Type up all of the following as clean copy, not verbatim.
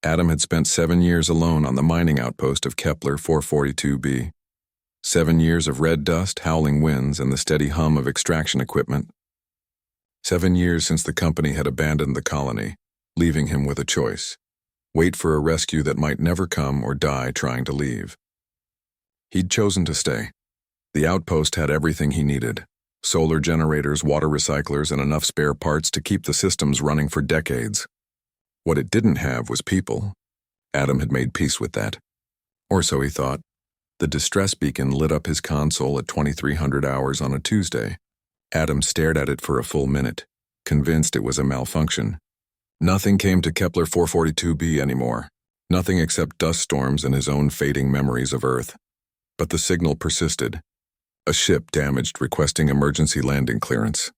Adam had spent 7 years alone on the mining outpost of Kepler 442b. 7 years of red dust, howling winds, and the steady hum of extraction equipment. 7 years since the company had abandoned the colony, leaving him with a choice: wait for a rescue that might never come or die trying to leave. He'd chosen to stay. The outpost had everything he needed: solar generators, water recyclers, and enough spare parts to keep the systems running for decades. What it didn't have was people. Adam had made peace with that. Or so he thought. The distress beacon lit up his console at 2300 hours on a Tuesday. Adam stared at it for a full minute, convinced it was a malfunction. Nothing came to Kepler 442b anymore. Nothing except dust storms and his own fading memories of Earth. But the signal persisted. A ship damaged, requesting emergency landing clearance.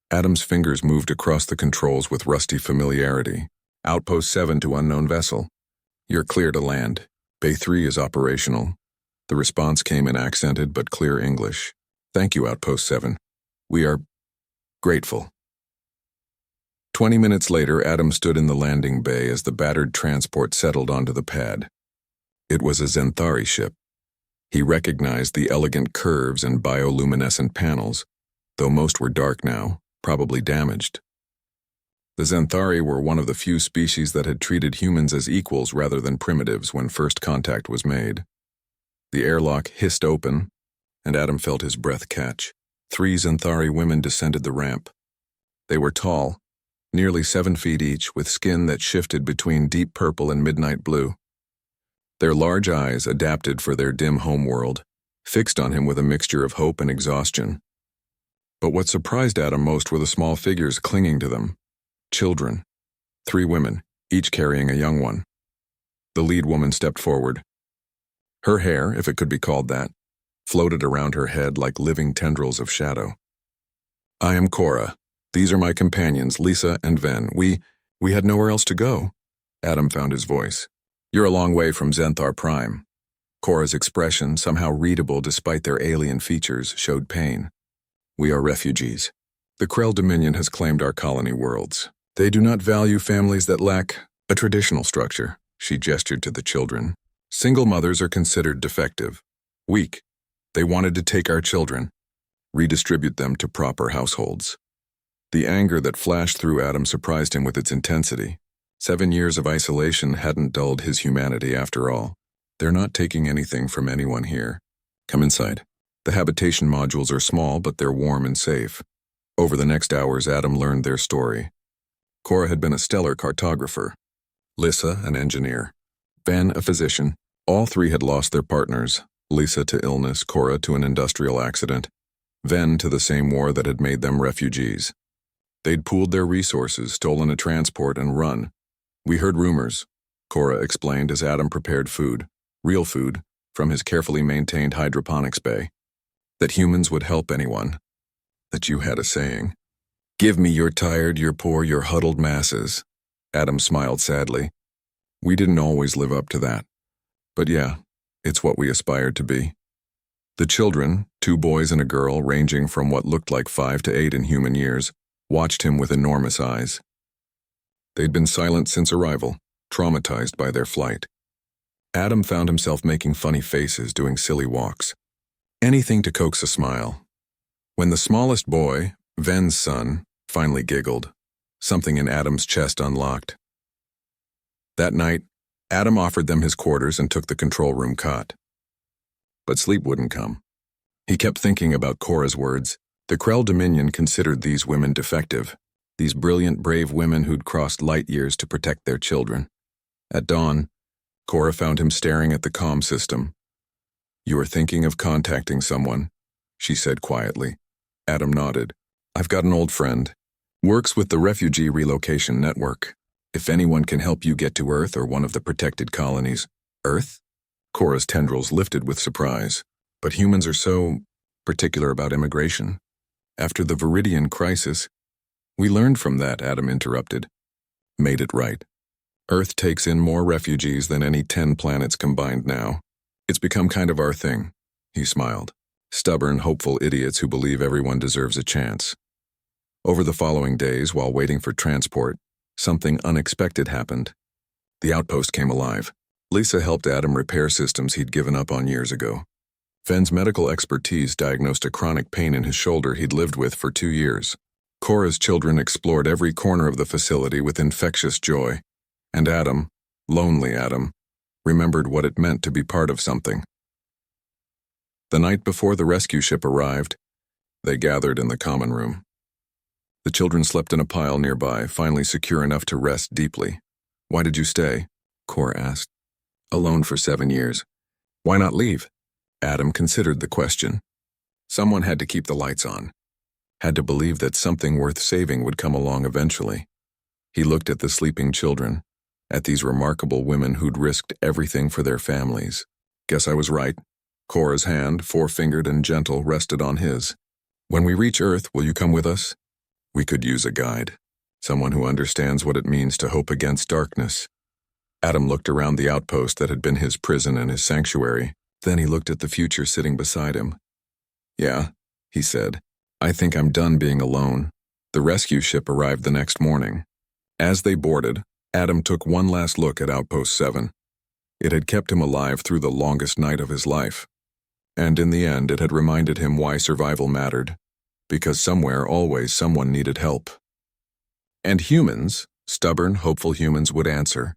Adam's fingers moved across the controls with rusty familiarity. Outpost 7 to unknown vessel. You're clear to land. Bay 3 is operational. The response came in accented but clear English. Thank you, Outpost 7. We are grateful. 20 minutes later, Adam stood in the landing bay as the battered transport settled onto the pad. It was a Zenthari ship. He recognized the elegant curves and bioluminescent panels, though most were dark now, probably damaged. The Zenthari were one of the few species that had treated humans as equals rather than primitives when first contact was made. The airlock hissed open, and Adam felt his breath catch. 3 Zenthari women descended the ramp. They were tall, nearly 7 feet each, with skin that shifted between deep purple and midnight blue. Their large eyes, adapted for their dim homeworld, fixed on him with a mixture of hope and exhaustion. But what surprised Adam most were the small figures clinging to them. Children. 3 women, each carrying a young one. The lead woman stepped forward. Her hair, if it could be called that, floated around her head like living tendrils of shadow. I am Cora. These are my companions, Lisa and Ven. We had nowhere else to go. Adam found his voice. You're a long way from Zenthar Prime. Cora's expression, somehow readable despite their alien features, showed pain. We are refugees. The Krell Dominion has claimed our colony worlds. They do not value families that lack a traditional structure. She gestured to the children. Single mothers are considered defective, weak. They wanted to take our children, redistribute them to proper households. The anger that flashed through Adam surprised him with its intensity. 7 years of isolation hadn't dulled his humanity after all. They're not taking anything from anyone here. Come inside. The habitation modules are small, but they're warm and safe. Over the next hours, Adam learned their story. Cora had been a stellar cartographer. Lisa, an engineer. Van, a physician. All 3 had lost their partners. Lisa to illness, Cora to an industrial accident. Ven to the same war that had made them refugees. They'd pooled their resources, stolen a transport, and run. We heard rumors, Cora explained as Adam prepared food, real food, from his carefully maintained hydroponics bay. That humans would help anyone. That you had a saying. Give me your tired, your poor, your huddled masses. Adam smiled sadly. We didn't always live up to that. But yeah, it's what we aspired to be. The children, 2 boys and a girl ranging from what looked like 5 to 8 in human years, watched him with enormous eyes. They'd been silent since arrival, traumatized by their flight. Adam found himself making funny faces, doing silly walks. Anything to coax a smile. When the smallest boy, Ven's son, finally giggled, something in Adam's chest unlocked. That night, Adam offered them his quarters and took the control room cot. But sleep wouldn't come. He kept thinking about Cora's words. The Krell Dominion considered these women defective, these brilliant, brave women who'd crossed light years to protect their children. At dawn, Cora found him staring at the comm system. You are thinking of contacting someone, she said quietly. Adam nodded. I've got an old friend. Works with the Refugee Relocation Network. If anyone can help you get to Earth or one of the protected colonies. Earth? Cora's tendrils lifted with surprise. But humans are so particular about immigration. After the Viridian crisis, we learned from that, Adam interrupted. Made it right. Earth takes in more refugees than any 10 planets combined now. It's become kind of our thing, he smiled. Stubborn, hopeful idiots who believe everyone deserves a chance. Over the following days, while waiting for transport, something unexpected happened. The outpost came alive. Lisa helped Adam repair systems he'd given up on years ago. Fenn's medical expertise diagnosed a chronic pain in his shoulder he'd lived with for 2 years. Cora's children explored every corner of the facility with infectious joy. And Adam, lonely Adam, remembered what it meant to be part of something. The night before the rescue ship arrived, they gathered in the common room. The children slept in a pile nearby, finally secure enough to rest deeply. "Why did you stay?" Cora asked. "Alone for 7 years. Why not leave?" Adam considered the question. Someone had to keep the lights on. Had to believe that something worth saving would come along eventually. He looked at the sleeping children, at these remarkable women who'd risked everything for their families. "Guess I was right." Cora's hand, four-fingered and gentle, rested on his. "When we reach Earth, will you come with us? We could use a guide. Someone who understands what it means to hope against darkness." Adam looked around the outpost that had been his prison and his sanctuary. Then he looked at the future sitting beside him. "Yeah," he said. "I think I'm done being alone." The rescue ship arrived the next morning. As they boarded, Adam took one last look at Outpost 7. It had kept him alive through the longest night of his life. And in the end, it had reminded him why survival mattered. Because somewhere, always, someone needed help. And humans, stubborn, hopeful humans, would answer.